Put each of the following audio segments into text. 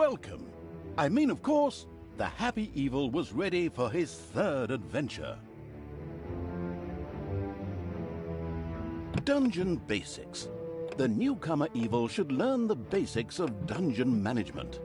Welcome. I mean, of course, the happy evil was ready for his third adventure. Dungeon Basics. The newcomer evil should learn the basics of dungeon management.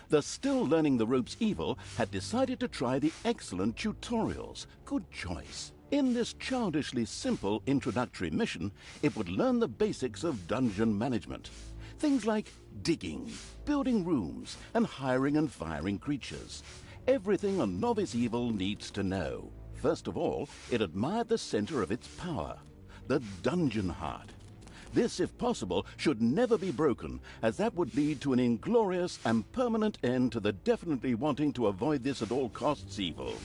The still learning the ropes evil had decided to try the excellent tutorials. Good choice. In this childishly simple introductory mission, it would learn the basics of dungeon management. Things like digging, building rooms, and hiring and firing creatures. Everything a novice evil needs to know. First of all, it admired the center of its power, the dungeon heart. This, if possible, should never be broken, as that would lead to an inglorious and permanent end to the definitely wanting to avoid this at all costs evil.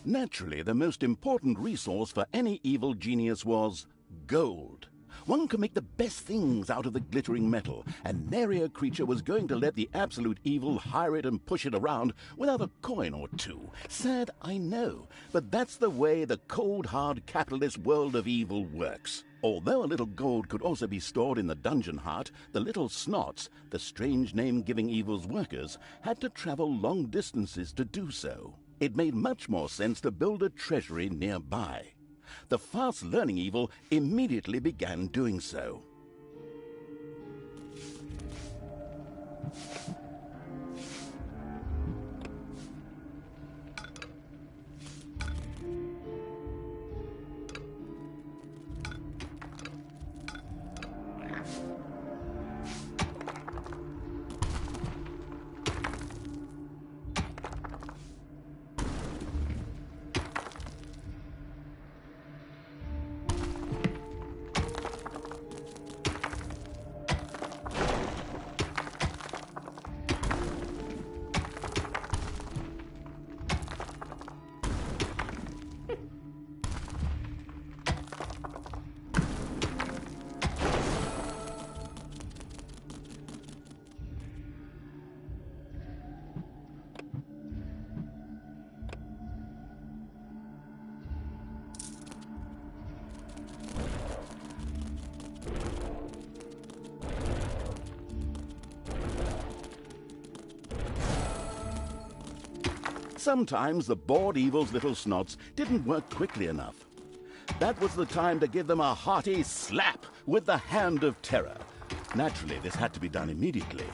Naturally, the most important resource for any evil genius was gold. One can make the best things out of the glittering metal, and nary a creature was going to let the absolute evil hire it and push it around without a coin or two. Sad, I know, but that's the way the cold, hard capitalist world of evil works. Although a little gold could also be stored in the dungeon heart, the little snots, the strange name-giving evil's workers, had to travel long distances to do so. It made much more sense to build a treasury nearby. The fast-learning evil immediately began doing so. Sometimes the bored evil's little snots didn't work quickly enough. That was the time to give them a hearty slap with the hand of terror. Naturally, this had to be done immediately.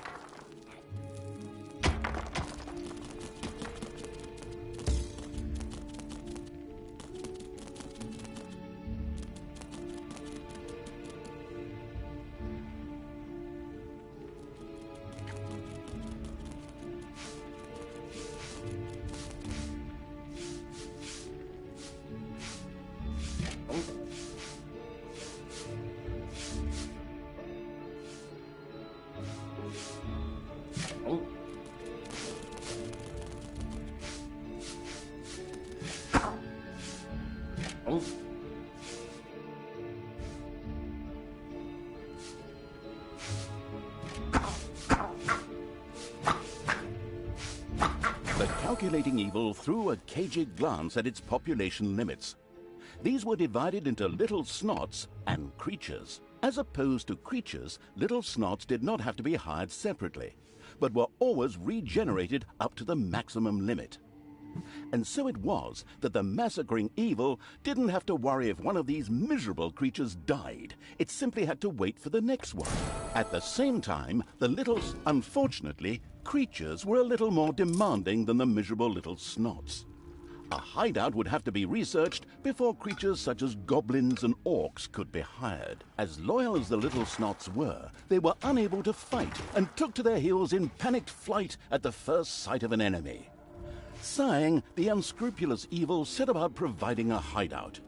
The calculating evil threw a cagey glance at its population limits. These were divided into little snots and creatures. As opposed to creatures, little snots did not have to be hired separately, but were always regenerated up to the maximum limit. And so it was that the massacring evil didn't have to worry if one of these miserable creatures died. It simply had to wait for the next one. At the same time, the littles, unfortunately, creatures were a little more demanding than the miserable little snots. A hideout would have to be researched before creatures such as goblins and orcs could be hired. As loyal as the little snots were, they were unable to fight and took to their heels in panicked flight at the first sight of an enemy. Sighing, the unscrupulous evil set about providing a hideout.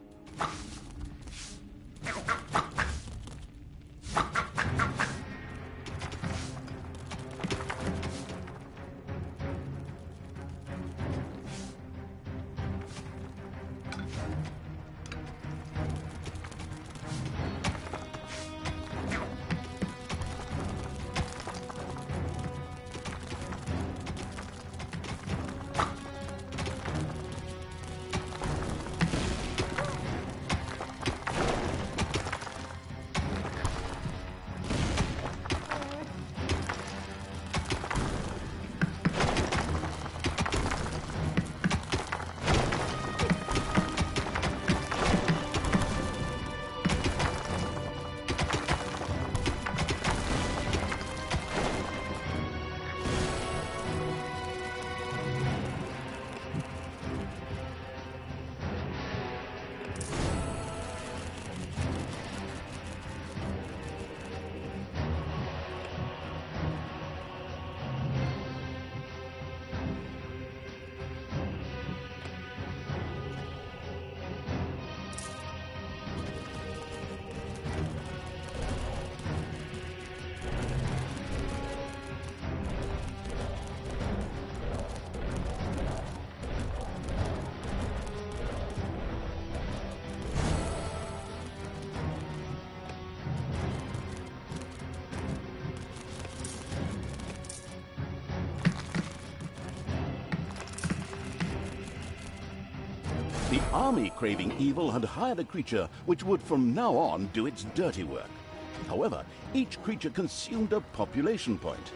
army craving evil had hired a creature which would from now on do its dirty work. However, each creature consumed a population point.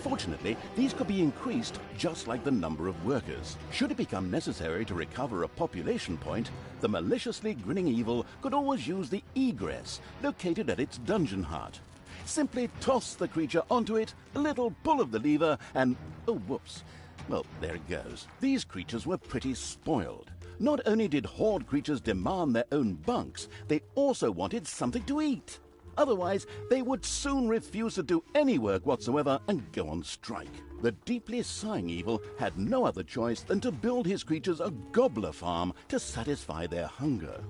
Fortunately, these could be increased just like the number of workers. Should it become necessary to recover a population point, the maliciously grinning evil could always use the egress located at its dungeon heart. Simply toss the creature onto it, a little pull of the lever, and oh, whoops. Well, there it goes. These creatures were pretty spoiled. Not only did horde creatures demand their own bunks, they also wanted something to eat. Otherwise, they would soon refuse to do any work whatsoever and go on strike. The deeply sighing evil had no other choice than to build his creatures a gobbler farm to satisfy their hunger.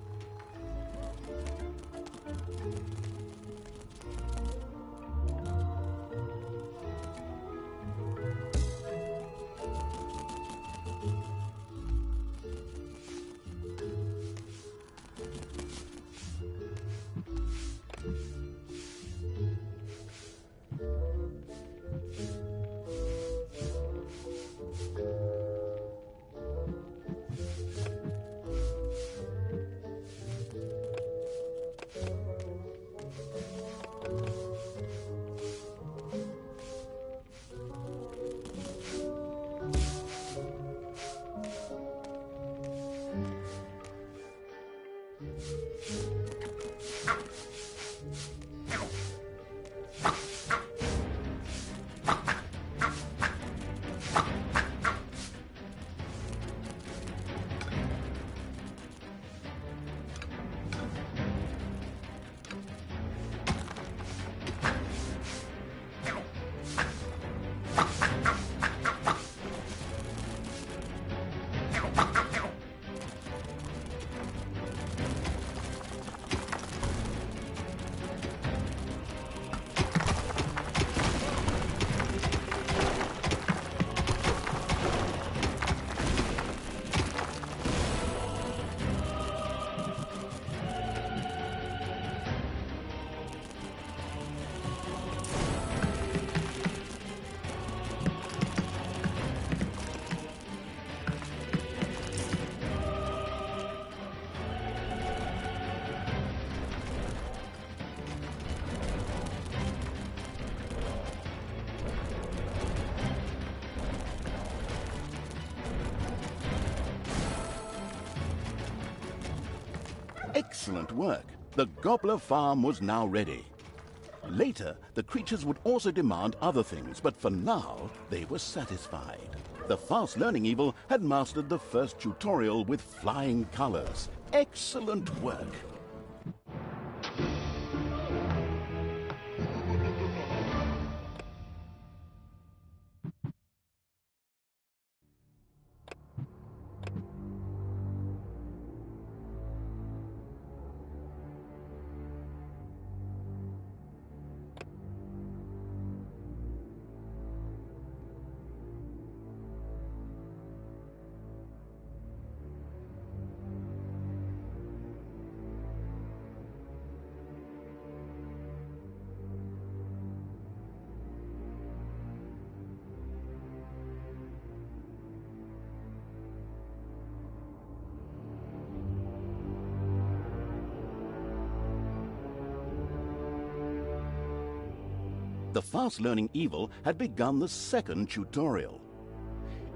Excellent work. The gobbler farm was now ready. Later, the creatures would also demand other things, but for now, they were satisfied. The fast-learning evil had mastered the first tutorial with flying colors. Excellent work. The fast-learning evil had begun the second tutorial.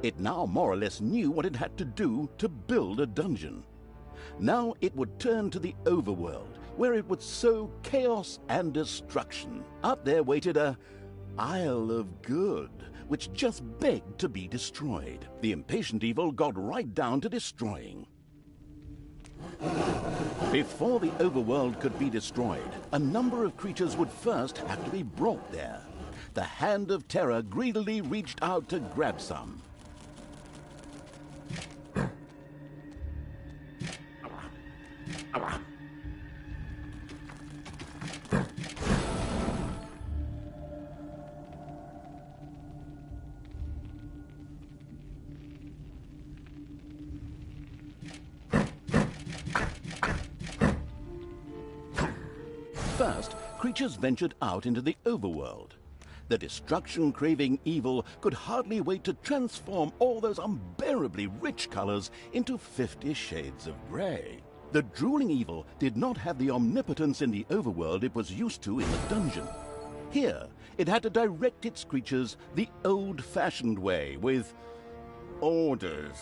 It now more or less knew what it had to do to build a dungeon. Now it would turn to the overworld, where it would sow chaos and destruction. Up there waited a Isle of Good, which just begged to be destroyed. The impatient evil got right down to destroying. Before the overworld could be destroyed, a number of creatures would first have to be brought there. The Hand of Terror greedily reached out to grab some. First, creatures ventured out into the overworld. The destruction-craving evil could hardly wait to transform all those unbearably rich colors into 50 shades of gray. The drooling evil did not have the omnipotence in the overworld it was used to in the dungeon. Here, it had to direct its creatures the old-fashioned way, with orders.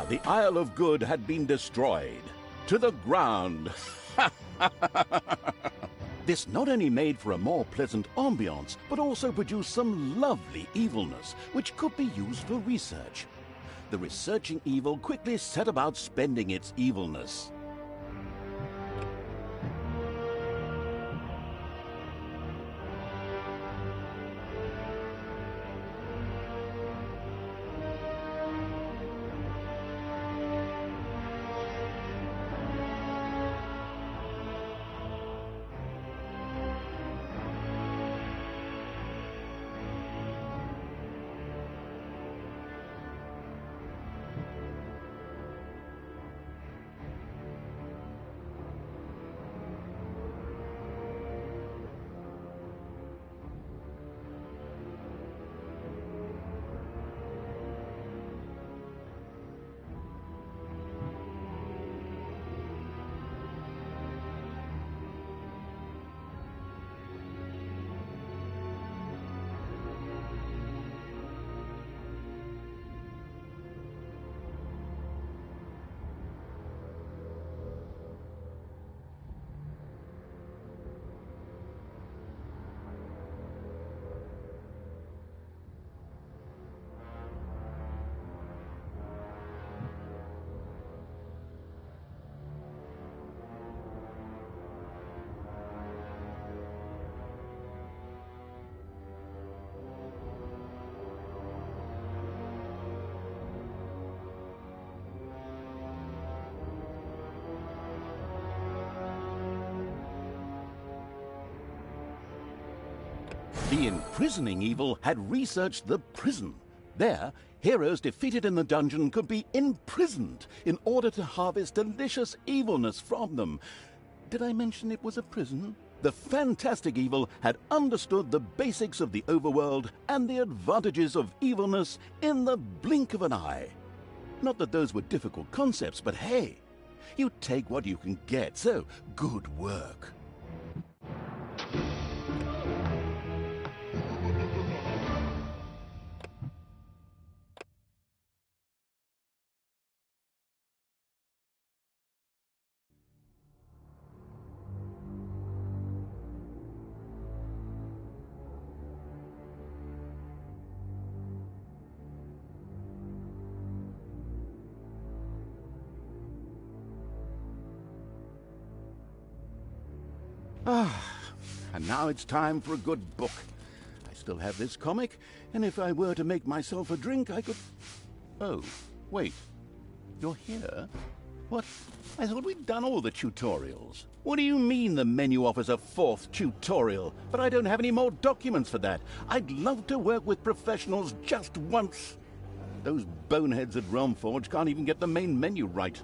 The Isle of Good had been destroyed. To the ground. This not only made for a more pleasant ambiance, but also produced some lovely evilness, which could be used for research. The researching evil quickly set about spending its evilness. The imprisoning evil had researched the prison. There, heroes defeated in the dungeon could be imprisoned in order to harvest delicious evilness from them. Did I mention it was a prison? The fantastic evil had understood the basics of the overworld and the advantages of evilness in the blink of an eye. Not that those were difficult concepts, but hey, you take what you can get, so good work. And now it's time for a good book. I still have this comic, and if I were to make myself a drink, I could... Oh, wait. You're here? What? I thought we'd done all the tutorials. What do you mean the menu offers a fourth tutorial? But I don't have any more documents for that. I'd love to work with professionals just once. Those boneheads at Realmforge can't even get the main menu right.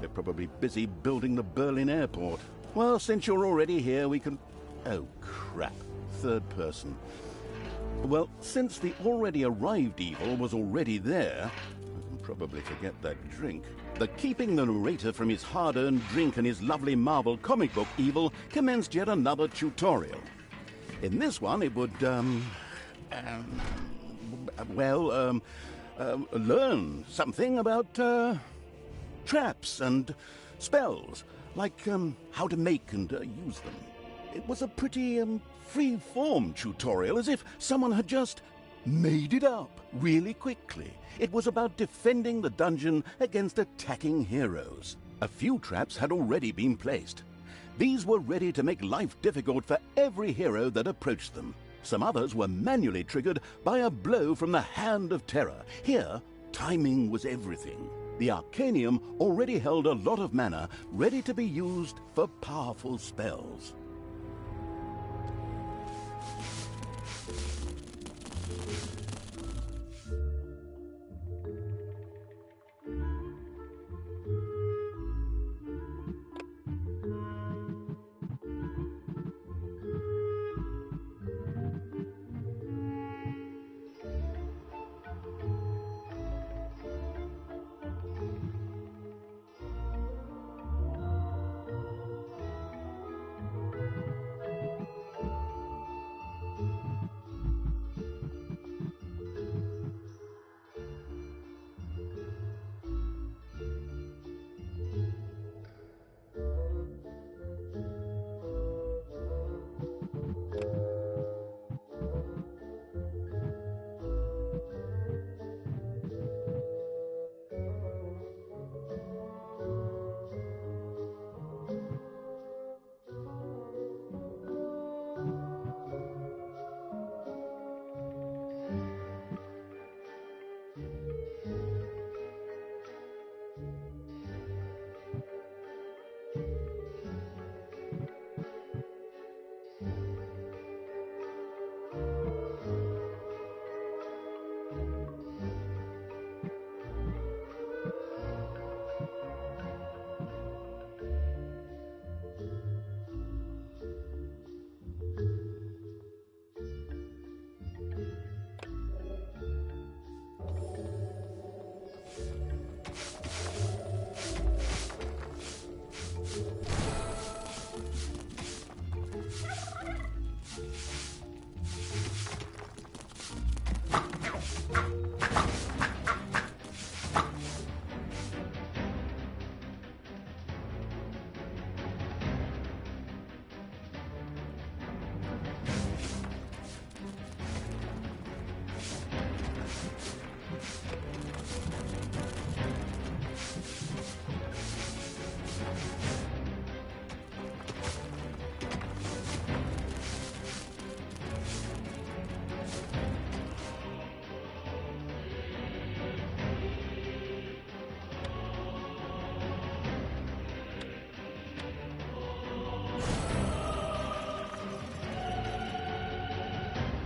They're probably busy building the Berlin airport. Well, since you're already here, we can... Oh, crap. Third person. Well, since the already arrived evil was already there, probably forget that drink. The keeping the narrator from his hard-earned drink and his lovely Marvel comic book evil commenced yet another tutorial. In this one, it would, learn something about, traps and spells, like, how to make and use them. It was a pretty, free-form tutorial, as if someone had just made it up really quickly. It was about defending the dungeon against attacking heroes. A few traps had already been placed. These were ready to make life difficult for every hero that approached them. Some others were manually triggered by a blow from the Hand of Terror. Here, timing was everything. The Arcanium already held a lot of mana ready to be used for powerful spells.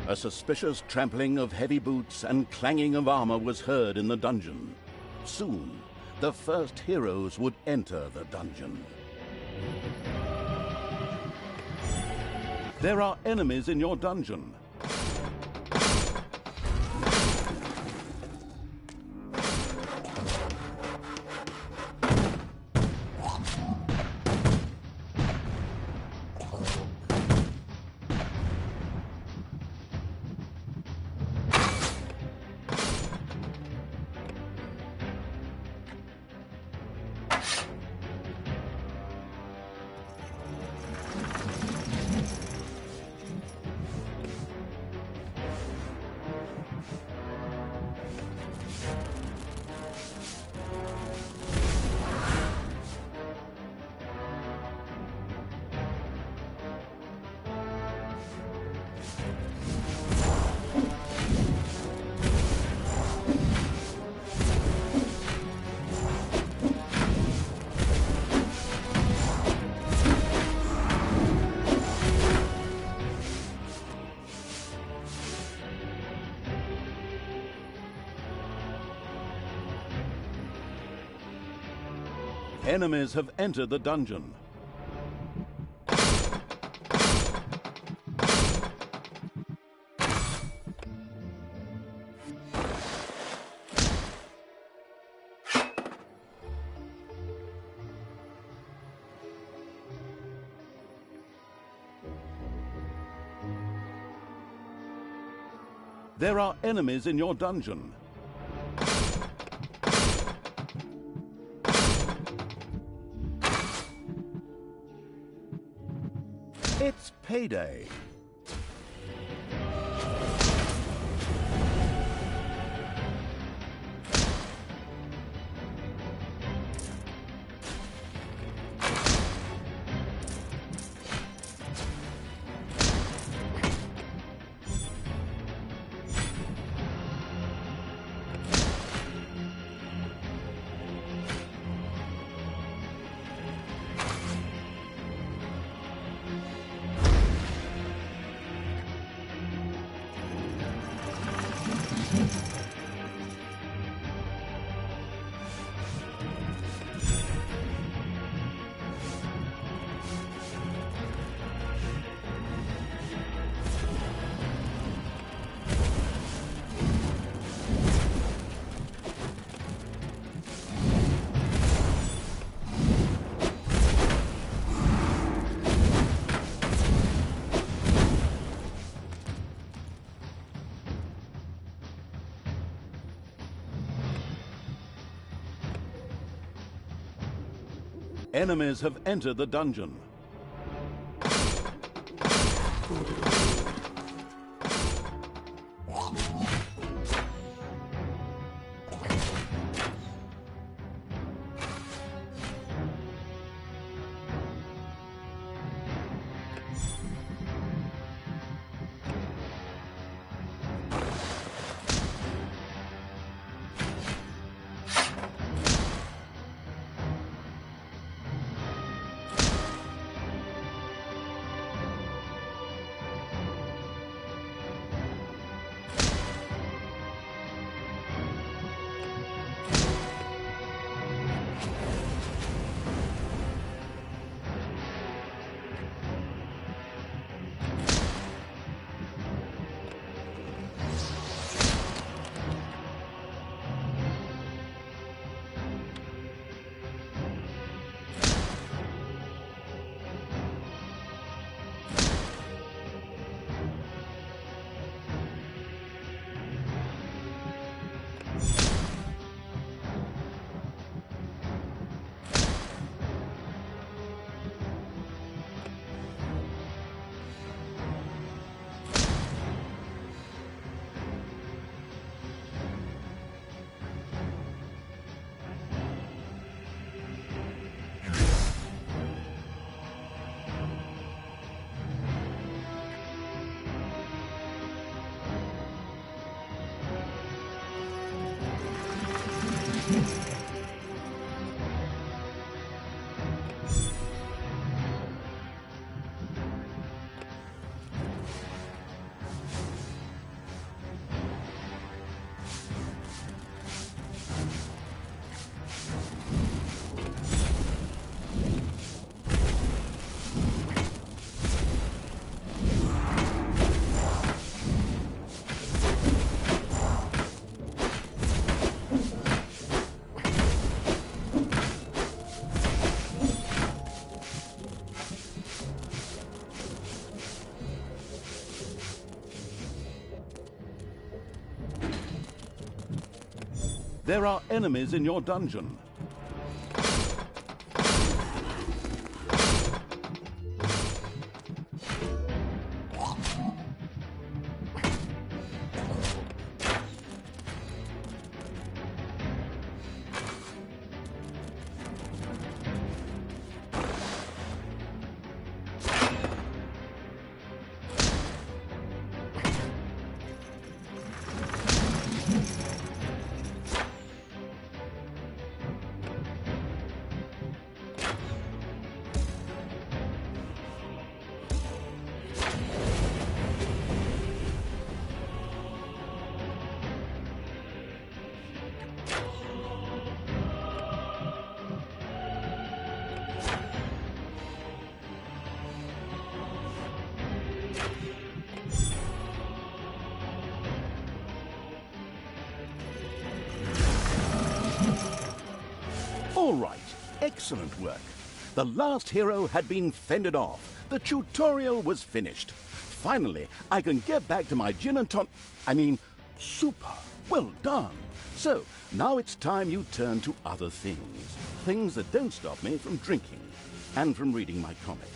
A suspicious trampling of heavy boots and clanging of armor was heard in the dungeon. Soon, the first heroes would enter the dungeon. There are enemies in your dungeon. Enemies have entered the dungeon. There are enemies in your dungeon. It's payday. Enemies have entered the dungeon. There are enemies in your dungeon. All right, excellent work. The last hero had been fended off. The tutorial was finished. finally, I can get back to my gin and super. Well done. So, now it's time you turn to other things. Things that don't stop me from drinking and from reading my comics.